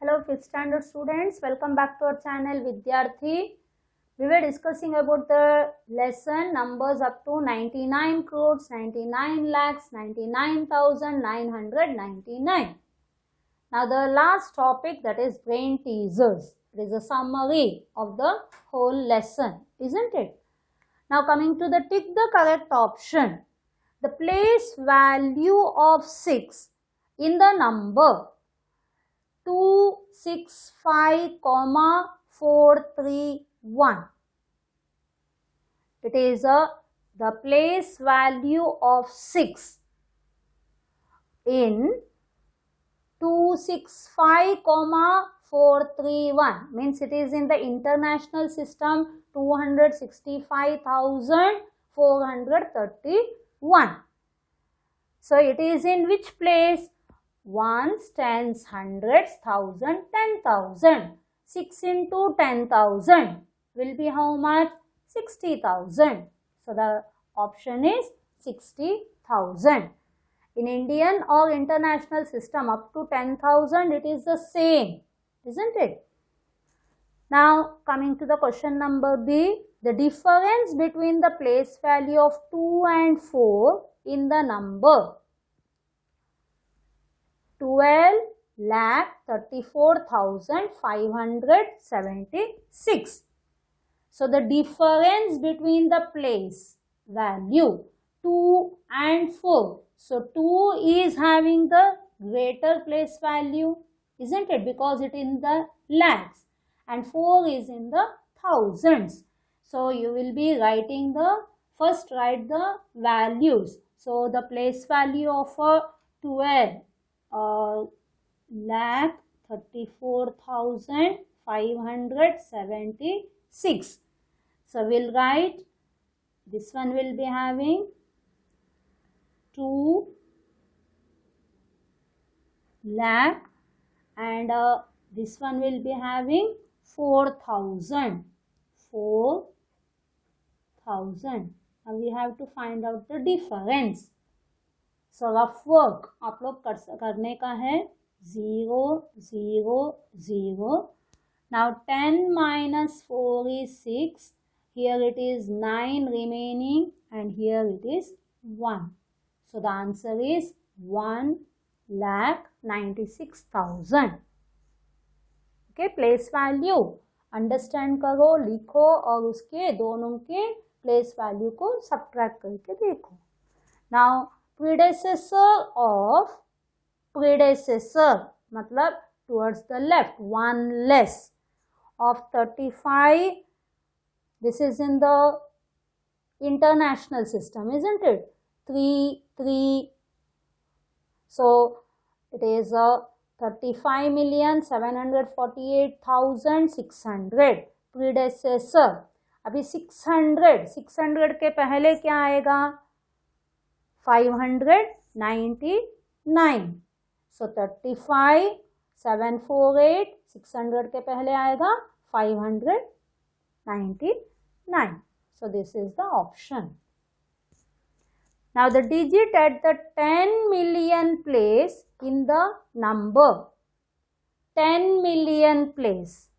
Hello 5th standard students, welcome back to our channel Vidyarthi. We were discussing about the lesson numbers up to 99 crores, 99 lakhs, 99,999. Now the last topic, that is brain teasers. It is a summary of the whole lesson, isn't it? Now coming to the tick the correct option. The place value of 6 in the number 265,431. It is the place value of 6 in 265,431, means it is in the international system 265,431. So it is in which place? Ones, tens, hundreds, thousand, 10,000. 6 into 10,000 will be how much? 60,000. So the option is 60,000. In Indian or international system up to 10,000 it is the same, isn't it? Now coming to the question number B, the difference between the place value of 2 and 4 in the number 12,34,576. So the difference between the place value 2 and 4. So 2 is having the greater place value, isn't it? Because it is in the lakhs and 4 is in the thousands. So you will be writing first write the values. So the place value of 12 lakh 34,576. So we'll write, this one will be having 2 lakh and this one will be having 4,000. Now we have to find out the difference. So rough work आप लोग करने का है 0, 0, 0. Now 10 minus 4 is 6. Here it is 9 remaining and here it is 1. So the answer is 1,96,000. Okay, place value understand करो, लिखो और उसके दोनों के प्लेस वैल्यू को सब्ट्रैक्ट करके देखो. नाउ predecessor of predecessor मतलब towards the left, one less of 35. This is in the international system, isn't it? 3, 3. So it is 35,748,600 predecessor. अभी 600 के पहले क्या आएगा? 599. So 35,748, 600 के पहले आएगा 599. So this is the option. Now the digit at the 10 million place in the number 10 million place.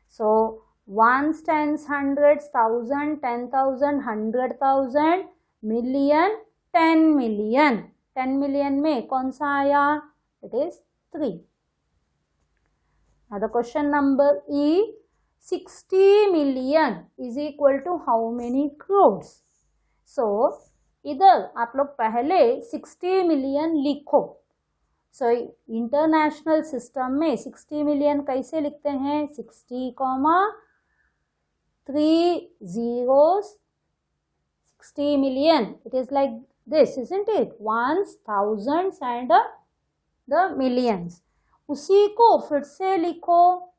So ones, tens, hundreds, thousand, 10,000, 100,000, million, 10 million. 10 million में कौन सा आया? It is 3. Now the question number E, 60 million is equal to how many crores? So इधर आप लोग पहले 60 million लिखो. So international system में 60 million कैसे लिखते हैं? 60, 3 zeros, 60 million. It is like this, isn't it? Ones, thousands and the millions. उसी को फिर से लिखो,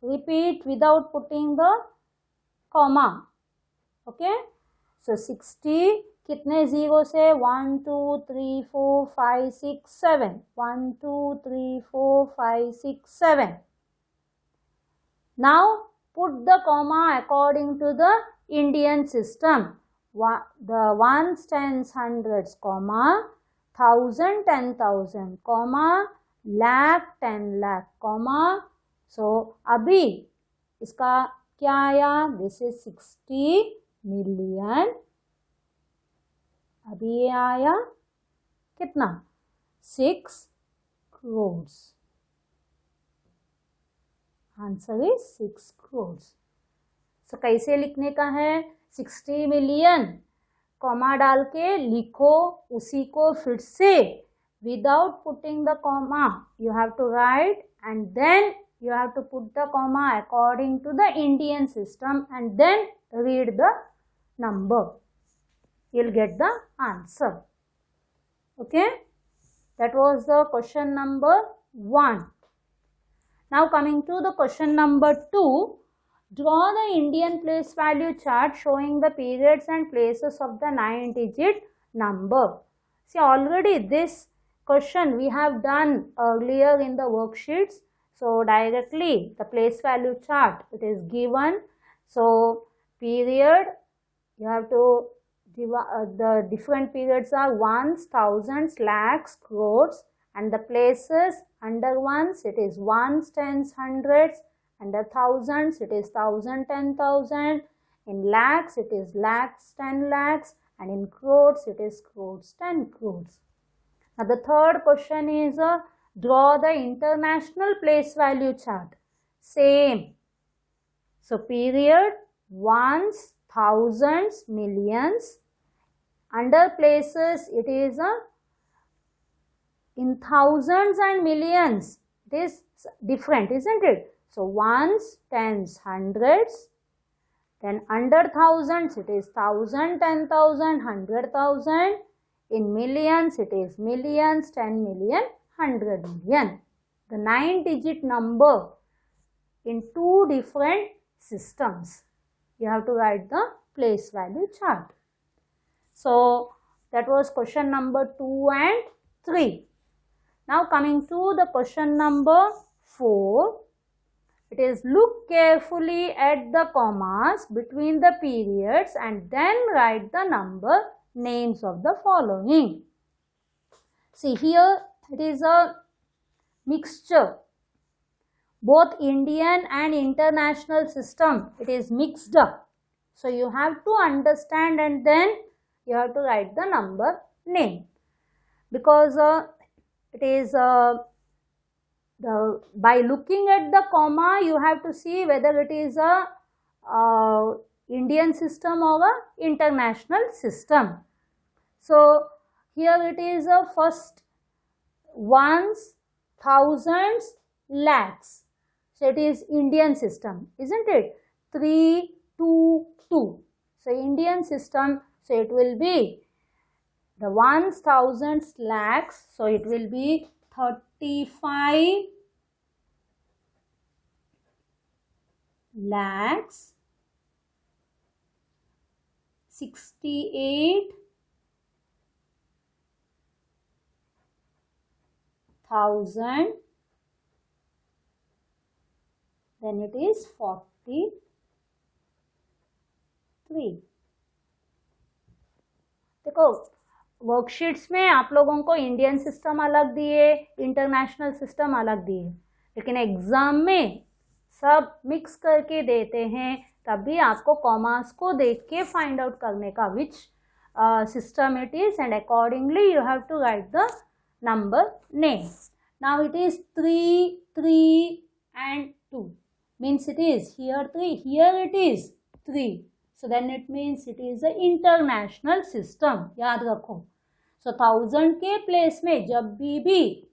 repeat without putting the comma. Okay? So 60 कितने जीरो से? 1, 2, 3, 4, 5, 6, 7. 1, 2, 3, 4, 5, 6, 7. Now put the comma according to the Indian system. The ones, tens, hundreds, comma, 1,000, 10,000, comma, lakh, 10 lakh, comma, सो अभी इसका क्या आया, दिस इज 60 मिलियन, अभी ये आया कितना, 6 crores, आंसर इज 6 crores। सो कैसे लिखने का है, 60 मिलियन कॉमा डाल के लिखो, उसी को फिर से without putting the comma you have to write and then you have to put the comma according to the Indian system and then read the number. You'll get the answer. Okay, that was the question number 1. Now coming to the question number 2, draw the Indian place value chart showing the periods and places of the 9-digit number. See, already this question we have done earlier in the worksheets. So directly the place value chart, it is given. So period, you have to give the different periods are ones, thousands, lakhs, crores, and the places under ones it is ones, tens, hundreds, under thousands it is thousand, 10,000, in lakhs it is lakhs, 10 lakhs, and in crores it is crores, 10 crores. Now the third question is draw the international place value chart. Same. So period, ones, thousands, millions. Under places it is in thousands and millions. It is different, isn't it? So ones, tens, hundreds. Then under thousands it is 1,000, 10,000, 100,000. In millions it is millions, 10 million, 100 million. The 9-digit number in 2 different systems. You have to write the place value chart. So that was question number 2 and 3. Now coming to the question number 4. It is look carefully at the commas between the periods and then write the number names of the following. See, here it is a mixture, both Indian and international system, it is mixed up. So you have to understand and then you have to write the number name, because it is by looking at the comma you have to see whether it is a Indian system or a international system. So here it is a first ones, thousands, lakhs. So it is Indian system, isn't it? 3, 2, 2. So Indian system, so it will be the ones, thousands, lakhs. So it will be 35 lakhs, 68 thousand, then it is 43. देखो worksheets में आप लोगों को Indian system अलग दिए, international system अलग दिए, लेकिन एग्जाम में सब मिक्स करके देते हैं, तभी आपको कॉमास को देख के फाइंड आउट करने का which system it is and accordingly you have to write the number name. Now it is 3, 3 and 2. Means it is here 3, here it is 3. So then it means it is a international system. याद रखो. So 1000 के place में जब भी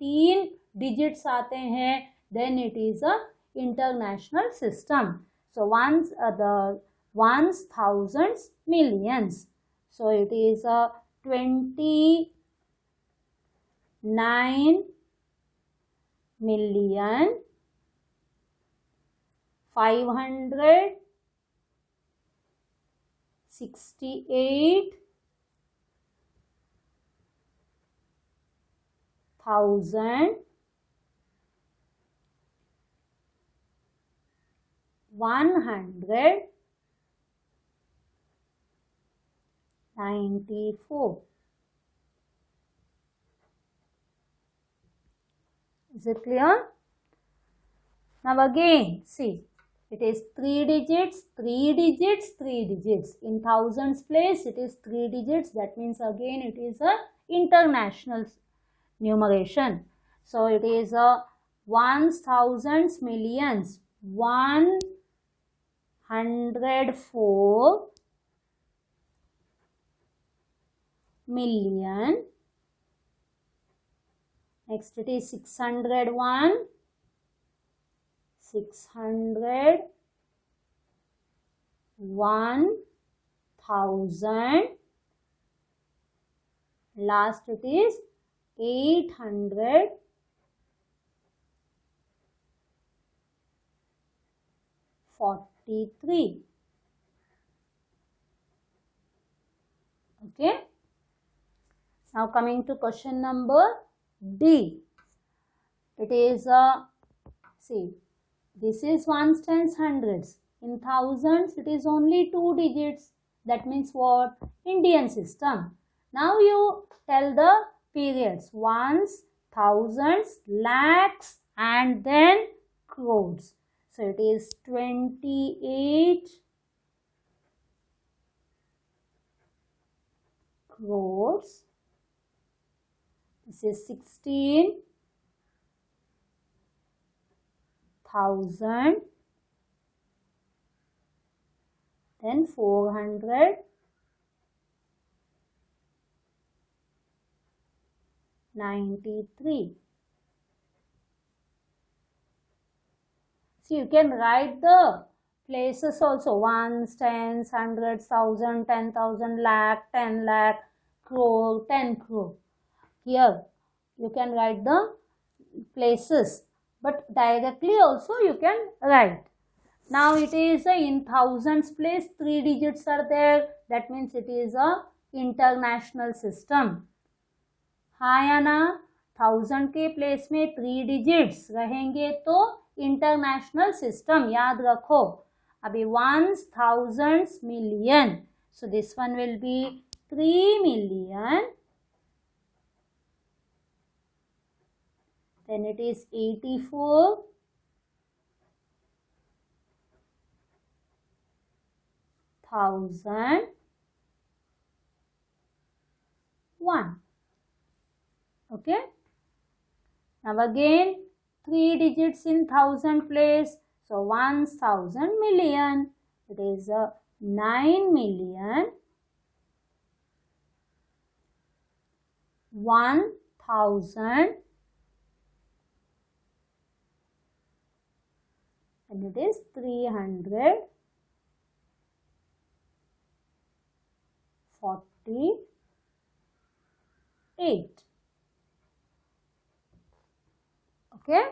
3 digits आते हैं, then it is a international system. So ones, the ones, thousands, millions. So it is a 29 million 568,194. Is it clear? Now again, see, it is 3 digits, 3 digits, 3 digits. In thousands place, it is 3 digits. That means again it is a international numeration. So it is a ones, thousands, millions. 104 million. Next it is 601. 600, 1000, last it is 843. Okay. Now coming to question number D. It is see, this is ones, tens, hundreds. In thousands, it is only 2 digits. That means what? Indian system. Now you tell the periods. Ones, thousands, lakhs, and then crores. So it is 28 crores. This is 16,000. Then 493. So you can write the places also. Ones, tens, hundreds, thousand, 10,000, lakh, 10 lakh, crore, 10 crore. Here you can write the places, but directly also you can write. Now it is in thousands place, 3 digits are there. That means it is a international system. हाँ या ना? 1000 के place में 3 digits रहेंगे तो international system याद रखो. अभी ones, thousands, million. So this one will be 3 million. Then it is 84,001. Okay. Now again 3 digits in thousand place. So 1,000 million. It is 9 million 1,000. And it is 348. Okay,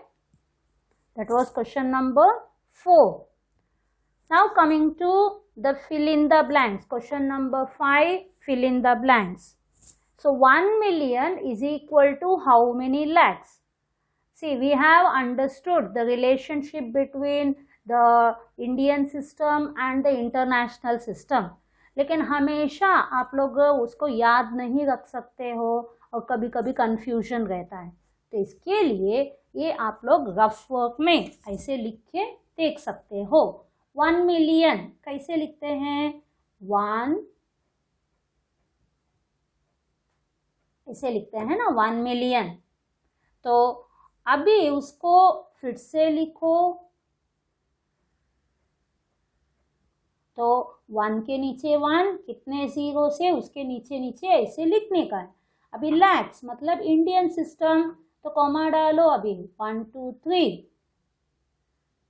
that was question number 4. Now coming to the fill in the blanks. Question number 5, fill in the blanks. So 1 million is equal to how many lakhs? See, we have understood the relationship between the Indian system and the international system. लेकिन हमेशा आप लोग उसको याद नहीं रख सकते हो और कभी कभी कंफ्यूजन रहता है. तो इसके लिए ये आप लोग रफ वर्क में ऐसे लिख के देख सकते हो. 1 मिलियन कैसे लिखते हैं? 1 ऐसे लिखते हैं ना, 1 मिलियन. तो अभी उसको फिर से लिखो. तो 1 के नीचे 1, कितने जीरो से उसके नीचे नीचे ऐसे लिखने का है. अभी लैक्स मतलब इंडियन सिस्टम, तो कॉमा डालो. अभी 1 2 3.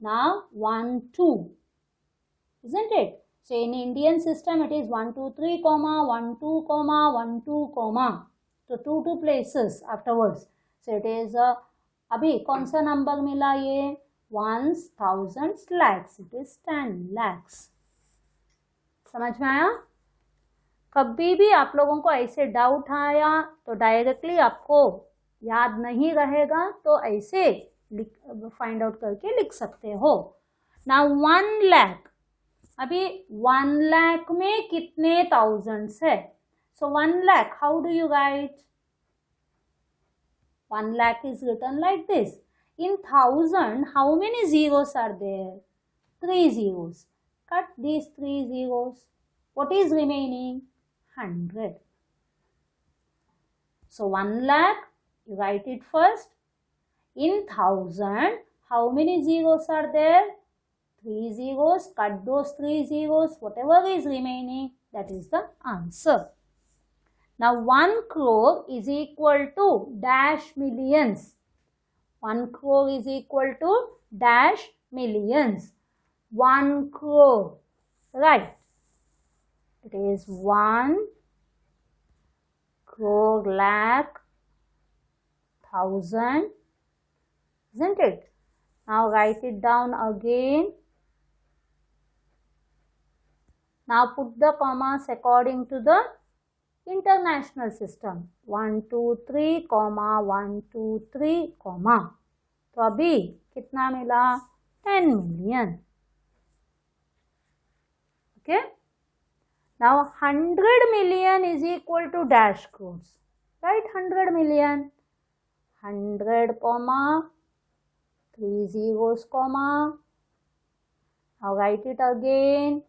Now 1 2, isn't it? So in Indian system it is 1 2 3 comma 1 2 comma 1 2 comma. So 2 places afterwards. So it is अभी कौन सा नंबर मिला ये? ones, thousands, lakhs. It is 10 lakhs. समझ में आया? कभी भी आप लोगों को ऐसे डाउट आया तो डायरेक्टली आपको याद नहीं रहेगा तो ऐसे फाइंड आउट करके लिख सकते हो. नाउ 1 लाख. अभी 1 लाख में कितने थाउजेंड्स है? सो 1 lakh, how do you write? 1 lakh is written like this. In 1000, how many zeros are there? 3 zeros. Cut these 3 zeros. What is remaining? 100. So 1 lakh, you write it first. In 1000, how many zeros are there? 3 zeros. Cut those 3 zeros. Whatever is remaining, that is the answer. Now 1 crore is equal to dash millions. 1 crore is equal to dash millions. 1 crore. Right. It is 1 crore lakh thousand. Isn't it? Now write it down again. Now put the commas according to the international system. 1 2 3 comma 1 2 3 comma. तो अभी कितना मिला? 10 million. Okay. Now 100 million is equal to dash crores. Right? 100 million. 100 comma 3 zeros comma. Now write it again.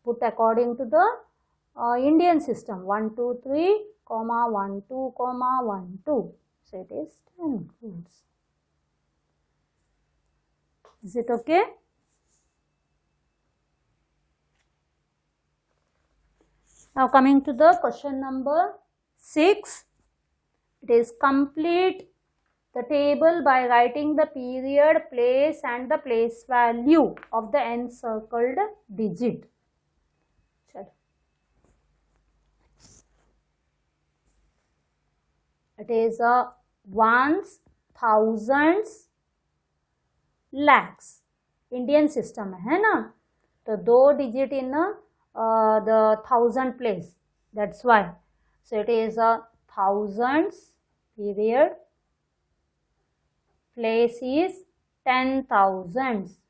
Put according to the Indian system. 1 2 3 comma 1 2 comma 1 2. So it is 10 crores. Is it okay? Now coming to the question number 6. It is complete the table by writing the period, place and the place value of the encircled digit. It is ones, thousands, lakhs. Indian system है ना, तो 2 digit in the 1000 place. That's why. So it is thousands period. Place is 10,000s.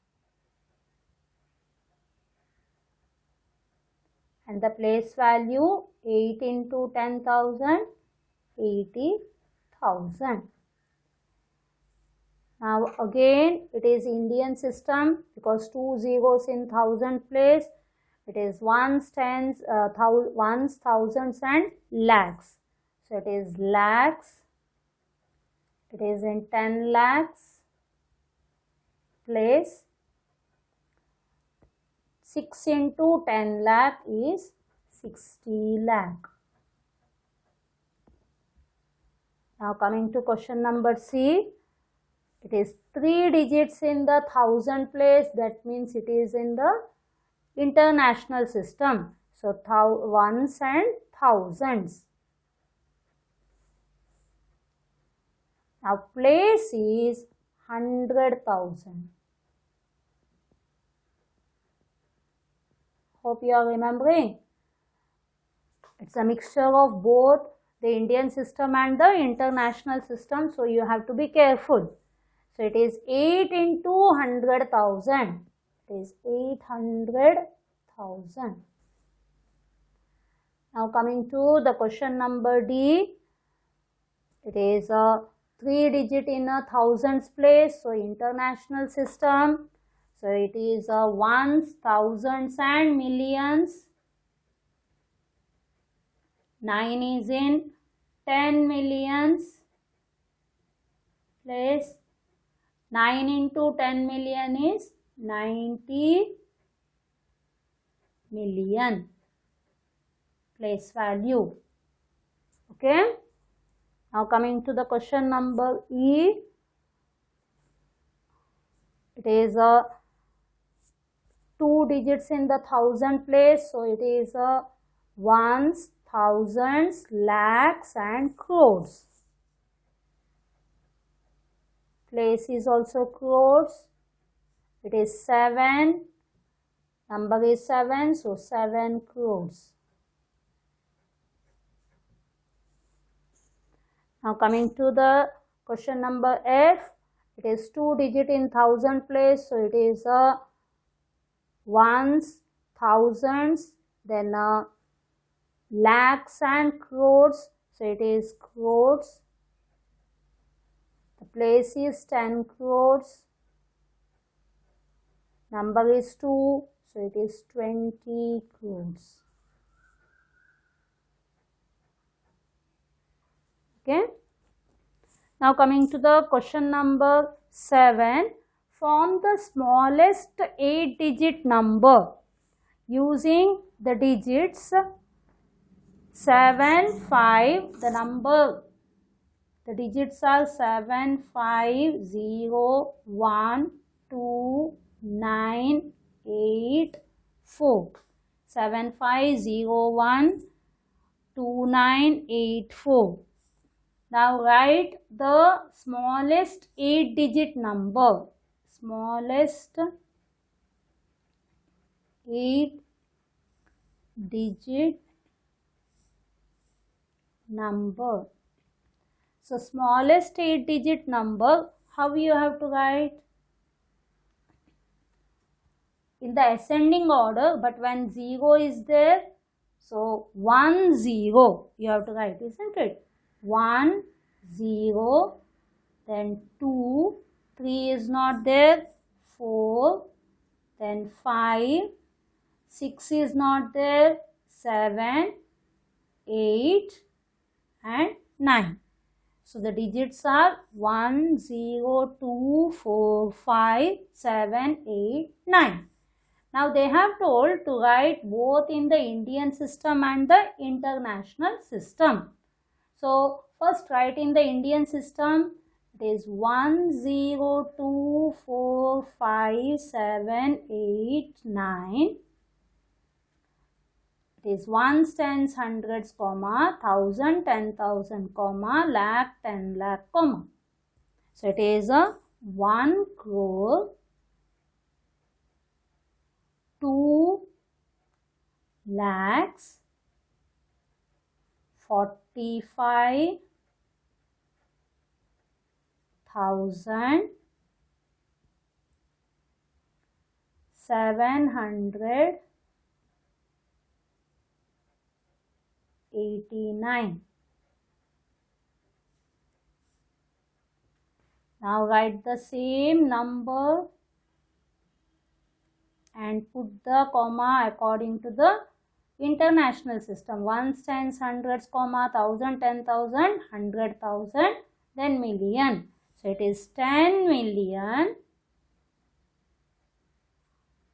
And the place value 8 into 10,000. 80,000. Now again it is Indian system because 2 zeros in 1000 place. It is ones, tens, ones, thousands and lakhs. So it is lakhs. It is in 10 lakhs place. 6 into 10 lakh is 60 lakh. Now coming to question number C, it is 3 digits in the 1000 place. That means it is in the international system. So ones and thousands. Now place is 100,000. Hope you are remembering. It's a mixture of both the Indian system and the international system, so you have to be careful. So it is 8 into 100,000. It is 800,000. Now coming to the question number D, it is a 3 digit in a thousands place, so international system. So it is a ones, thousands and millions. 9 is in 10 millions place. 9 into 10 million is 90 million place value. Okay. Now coming to the question number E. It is a 2 digits in the thousand place. So it is a ones, thousands, lakhs and crores. Place is also crores. It is 7. Number is 7. So 7 crores. Now coming to the question number F. It is 2 digit in thousand place. So it is a ones, thousands, then lakhs and crores. so it is crores. The place is 10 crores. Number is 2, so it is 20 crores. Okay. Now coming to the question number 7. Form the smallest 8-digit number using the digits 7, 5. The digits are 7, 5, 0, 1, 2, 9, 8, 4. 7, 5, 0, 1, 2, 9, 8, 4. Now write the smallest 8-digit number. Smallest 8-digit number. So smallest 8-digit number, how you have to write? In the ascending order, but when 0 is there, so 1, 0 you have to write, isn't it? 1, 0, then 2, 3 is not there, 4, then 5, 6 is not there, 7, 8 and 9. So the digits are 1, 0, 2, 4, 5, 7, 8, 9. Now they have told to write both in the Indian system and the international system. So first write in the Indian system. It is 1, 0, 2, 4, 5, 7, 8, 9. It is ones, tens, hundreds, comma, thousand, 10,000, comma, lakh, 10 lakh, comma. So it is a 1 crore, 2 lakhs, 45,000, 789. Now write the same number and put the comma according to the international system. Ones, tens, hundreds, comma, thousand, 10,000, 100,000, then million. So it is 10 million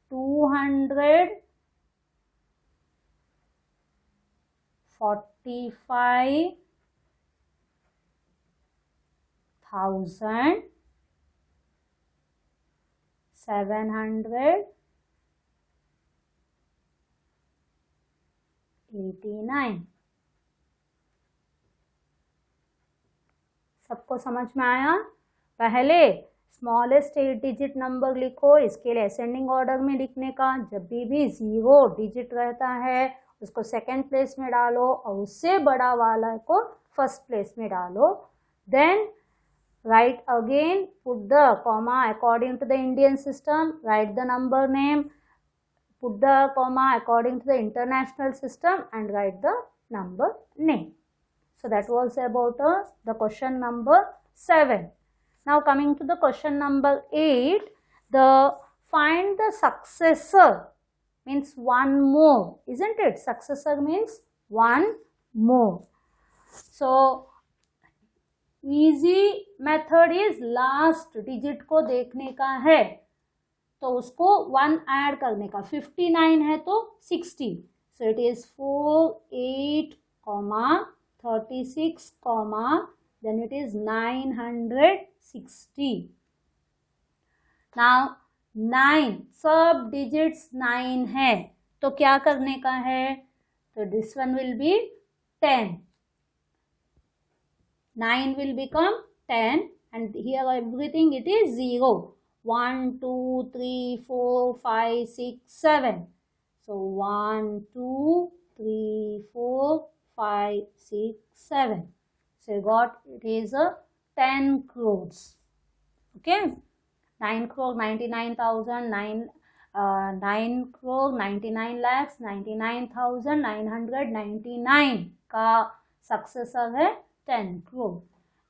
245,789. सबको समझ में आया? पहले smallest 8-डिजिट number लिखो, इसके लिए ascending order में लिखने का, जब भी 0 डिजिट रहता है उसको सेकेंड प्लेस में डालो और उससे बड़ा वाला को फर्स्ट प्लेस में डालो. Then write again, put the comma according to the Indian system, write the number name, put the comma according to the international system and write the number name. So that was about the question number 7. Now coming to the question number 8, the find the successor means one more, isn't it? Successor means one more. So easy method is last digit को देखने का है तो उसको 1 add करने का. 59 है तो 60. So it is 4, 8, 36, then it is 960. Now 9 सब digits 9 है तो क्या करने का है? तो this one will be 10. 9 will become 10 and here everything it is 0. 1, 2, 3, 4, 5, 6, 7. So 1, 2, 3, 4, 5, 6, 7. So you got it is a 10 crores. Okay. 9 crore 99,000, 9 crore 99 lakhs 99,999 का successor है 10 crore.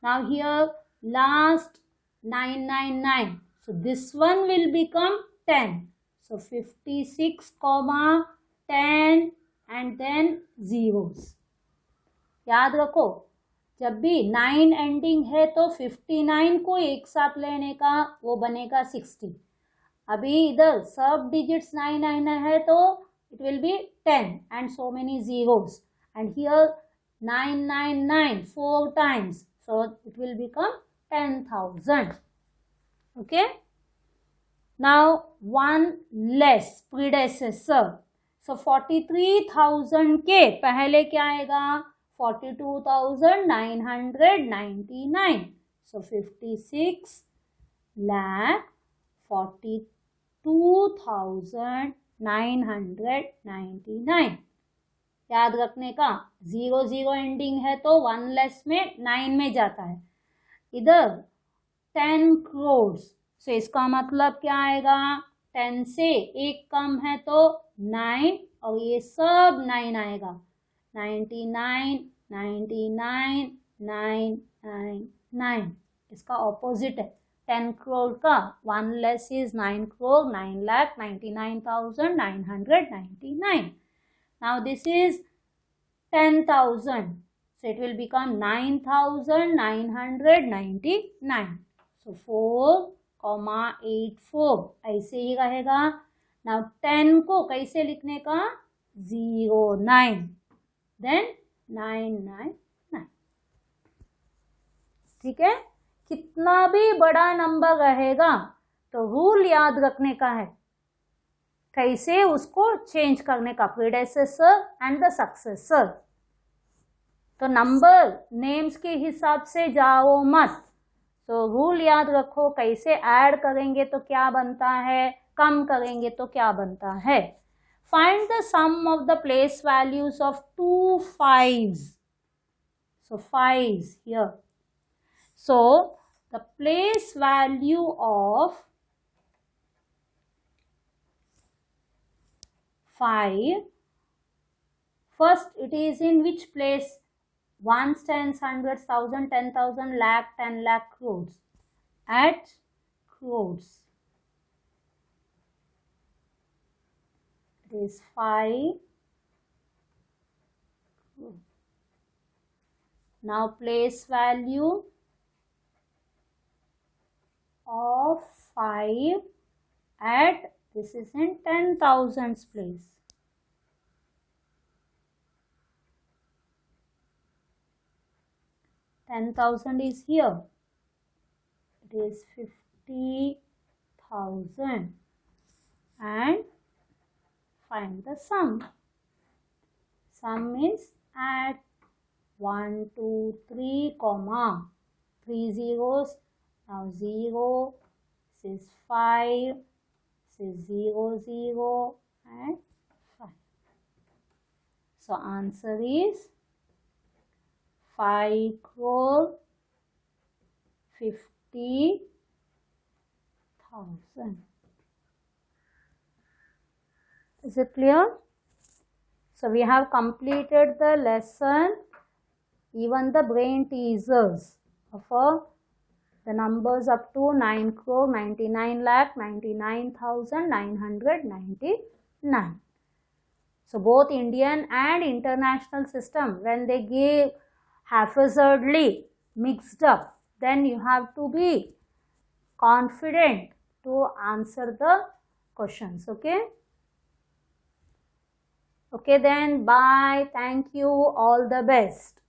Now here last 999, so this one will become 10. So 56 comma 10 and then zeros. याद रखो जब भी 9 ending है तो 59 को एक साथ लेने का वो बनेगा 60. अभी इधर सब डिजिट्स 9 9 है तो it will be 10 and so many zeros, and here 999 4 times, so it will become 10,000. Okay, now one less predecessor. So 43,000 के पहले क्या आएगा 42,999. So 56 lakh 42,999. याद रखने का 00 एंडिंग है तो 1 लेस में 9 में जाता है. इधर 10 crores, so इसका मतलब क्या आएगा 10 से एक कम है तो 9 और ये सब 9 आएगा. 99 99 999. इसका ऑपोजिट है 10 crore का 1 less is 9 crore 9,99,999. Now this is 10,000, so it will become 9,999. So 4,84 ऐसे ही रहेगा. Now 10 को कैसे लिखने का 09 then 999. ठीक है, कितना भी बड़ा नंबर रहेगा तो रूल याद रखने का है कैसे उसको चेंज करने का, प्रीडेसेसर एंड द सक्सेसर. तो नंबर नेम्स के हिसाब से जाओ मत. तो रूल याद रखो कैसे ऐड करेंगे तो क्या बनता है, कम करेंगे तो क्या बनता है. Find the sum of the place values of 2 5s. So 5s here. So the place value of 5, first it is in which place, ones, tens, hundreds, thousand, 10,000, lakh, 10 lakh, crores. At crores it is 5. Now place value of 5 at, this is in 10,000s place. $10,000 is here. It is 50,000 and find the sum. Sum means add 1 2 3 comma 3 zeros. Now 0, this is 5, this is 0 0 and 5. So answer is 5,50,000. Is it clear? So we have completed the lesson, even the brain teasers for the numbers up to 9 crore 99 lakh 99,999. So both Indian and international system, when they give haphazardly mixed up, then you have to be confident to answer the questions. Okay, okay then, bye, thank you, all the best.